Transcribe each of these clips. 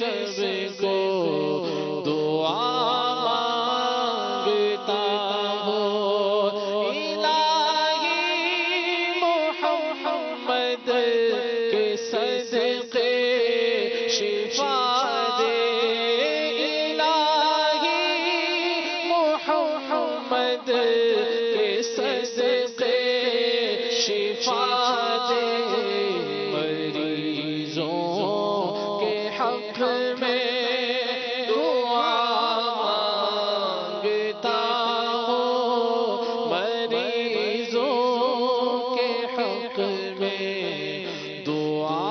سب کو دعا مانگتا ہوں الہی محمد کے صدقے شفا دے الہی محمد کے صدقے شفا دے مریضوں کے حق میں دعا مانگتا ہوں مریضوں کے حق میں دعا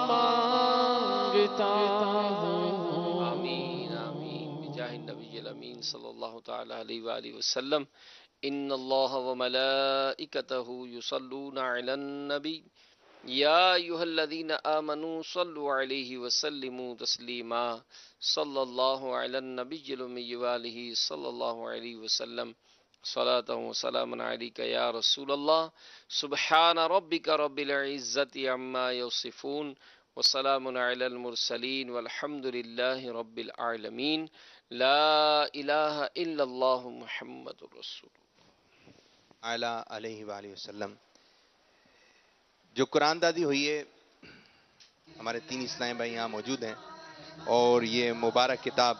مانگتا ہوں آمین آمین بجاہ النبی الامین صلی اللہ تعالی علیہ وآلہ وسلم ان اللہ وملائکتہ یصلون علی النبی یا ایہا الذین آمنوا صلوا علیہ وسلموا تسلیما صلی اللہ علی النبی الامی وآلہ صلی اللہ علیہ وسلم صلاۃ و سلام علیک یا رسول اللہ سبحان ربک رب العزت عما یصفون وسلام علی المرسلین والحمد للہ رب العالمین لا الہ الا اللہ محمد رسول اعلیٰ علیہ وآلہ وسلم. جو قرآن دادی ہوئی ہے ہمارے تین اسلامی بھائی یہاں موجود ہیں اور یہ مبارک کتاب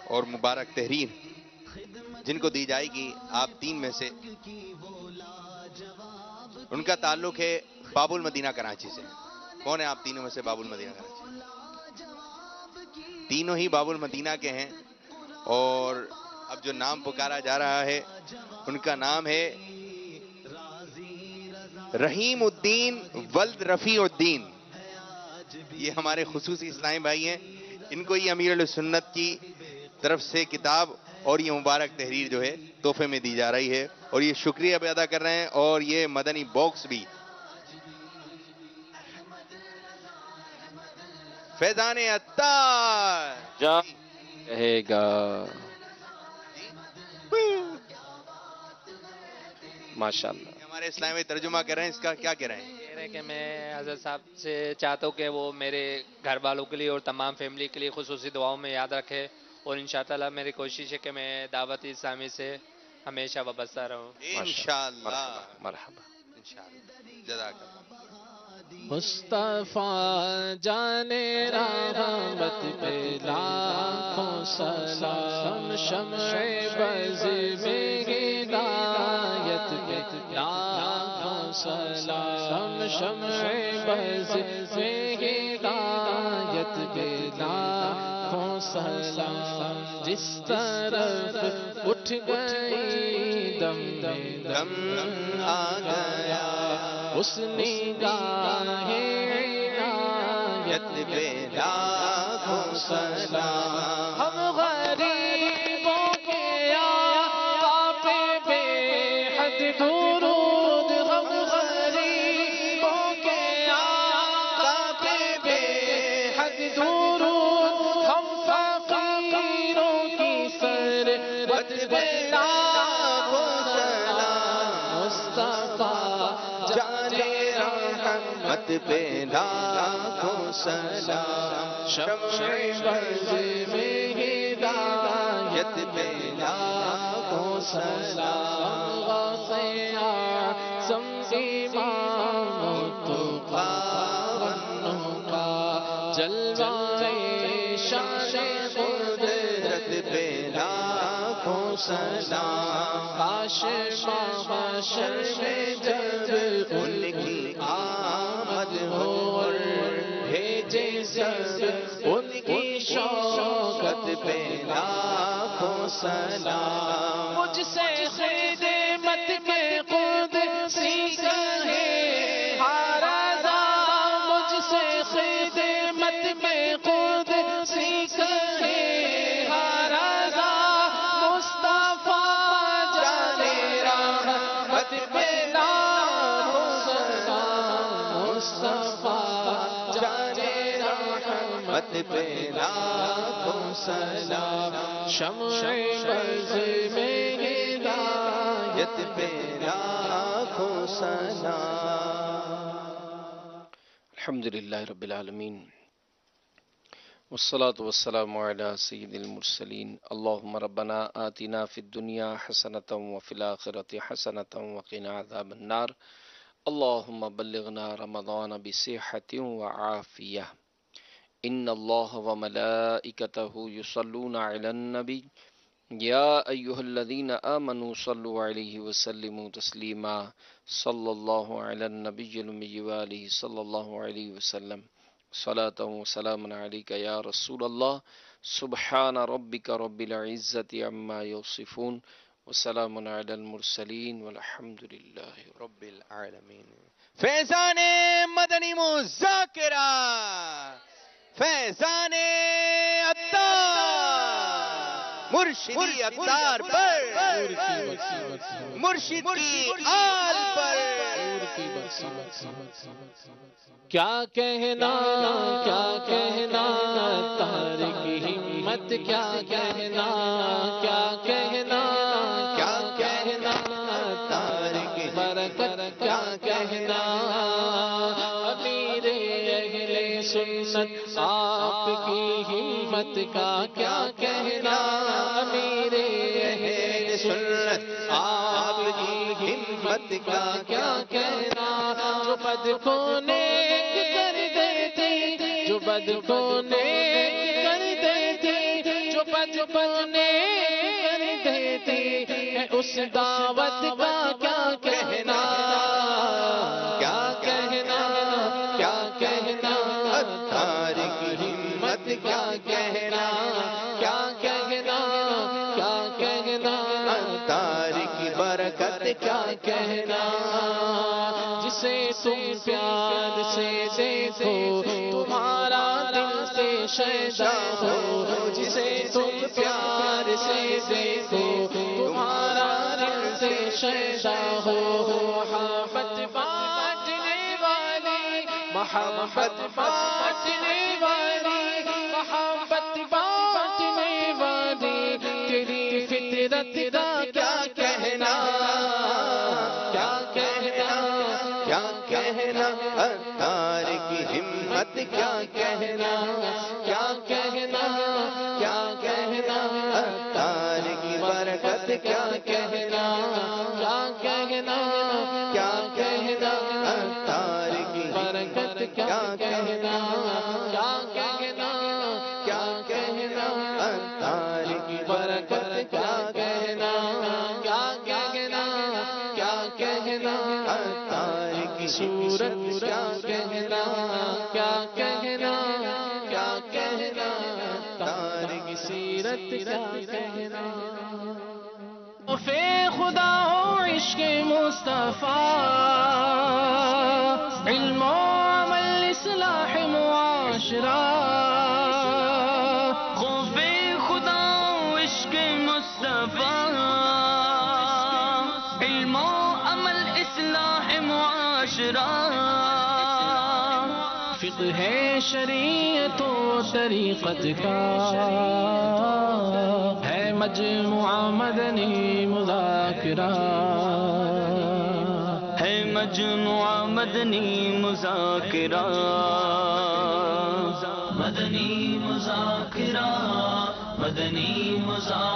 اور مبارک تحریر جن کو دی جائے گی آپ تین میں سے ان کا تعلق ہے باب المدینہ کراچی سے. کون ہے آپ تینوں میں سے باب المدینہ کراچی؟ تینوں ہی باب المدینہ کے ہیں اور اب جو نام پکارا جا رہا ہے ان کا نام ہے رحیم الدین ولد رفیع الدین. یہ ہمارے خصوصی اسلامی بھائی ہیں. ان کو یہ امیر السنت کی طرف سے کتاب اور یہ مبارک تحریر جو ہے تحفے میں دی جا رہی ہے اور یہ شکریہ بھی ادا کر رہے ہیں اور یہ مدنی باکس بھی. فیضان عطار جا کہے گا ماشاءاللہ. ہمارے اسلامی ترجمہ کر رہے ہیں. اس کا کیا کہہ رہے ہیں؟ کہہ رہے کہ میں حضرت صاحب سے چاہتا ہوں کہ وہ میرے گھر والوں کے لیے اور تمام فیملی کے لیے خصوصی دعاؤں میں یاد رکھے اور انشاءاللہ میری کوشش ہے کہ میں دعوت اسلامی سے ہمیشہ وابستہ رہوں. انشاءاللہ مرحبا. انشاءاللہ. جزاک اللہ. مصطفیٰ جان رحمت پہ لاکھوں سلام شمع بز میں ہدایت پہ لاکھوں سلام شمع بز میں ہدایت پہ لاکھوں سلام جس طرف اٹھ گئی دم میں دم آ گیا اس نگاہ عنایت پہ لاکھوں سلام. ہم غریبوں کے آقا پہ بے حد درود ہم غریبوں کے آقا پہ بے حد درود ہم فقیروں کی سربت پہ لاکھوں سلام مصطفیٰ جانے رحمت پہ لاکھوں سلام شمع بز میں ہدایت پہ لاکھوں سلام غوث اعظم امام التقا والنقا جلوہ شان قدرت پہ لاکھوں سلام کاش محشر میں جب ان کی آمد ہو اور بھیجے سب ان کی شوکت پہ لاکھوں سلام مجھ سے خدمت کے قدسی کہے ہر رضا مجھ سے خدمت کے قدسی کہے ہر رضا مصطفیٰ جانے رحمت پہ لاکھوں سلام مصطفیٰ جانے رحمت پہ لاکھوں سلام شمع بز میں ہدایت پہ لاکھوں سلام. الحمدللہ رب العالمین والصلاة والسلام على سيد المرسلين اللهم ربنا آتنا في الدنيا حسنة وفي الآخرة حسنة وقنا عذاب النار اللهم بلغنا رمضان بصحة وعافية إن الله وملائكته يصلون على النبي يا أيها الذين آمنوا صلوا عليه وسلموا تسليما صلى الله على النبي الأمي وآله صلى الله عليه وسلم صلاة وسلام عليك يا رسول الله سبحان ربك رب العزة عما يصفون وسلام على المرسلين والحمد لله رب العالمین. فیضان مدنی مذاکرہ، فیضان عطار، مرشدی عطار پر، مرشد کی آل پر. کیا کہنا عطار کی ہمت، کیا کہنا عطار کی برکت، کیا کہنا امیر اہل سنت آپ کی ہمت کا، کیا کہنا امیر اہل سنت آپ کی ہمت کا، کیا کہنا جو بد کو نیک کر دیتے، جو بد کو نیک کر دیتے، جو بد کو نیک کر دیتے ہے اس دعوت کا، کیا کہنا عطار کی ہمت، کیا کہنا عطار کی برکت، کیا کہنا. جسے تم پیار سے دیکھو تمہارا دل سے شیدا ہو، جسے تم پیار سے دیکھو تمہارا دل سے شیدا ہو. محبت بانٹنے والی، محبت بانٹنے والی، محبت بانٹنے والی تیری فطرت کا کیا کہنا عطار کی ہمت، کیا کہنا عطار کی برکت، کیا کہنا عطار کی برکت، کیا کہنا عطار کی برکت، کیا کہنا عطار کی صورت، کیا کہنا عطار کی سیرت، کیا کہنا. فے خدا ہو عشق مصطفیٰ، علم و عمل اصلاح معاشرہ. خوف خدا ہو عشق مصطفیٰ، علم و عمل اصلاح معاشرہ. فقہ شریعت و طریقت کا ہے مجموعہ مدنی مذاکرہ، ہے مجموعہ مدنی مذاکرہ، مدنی مذاکرہ، مدنی مذاکرہ.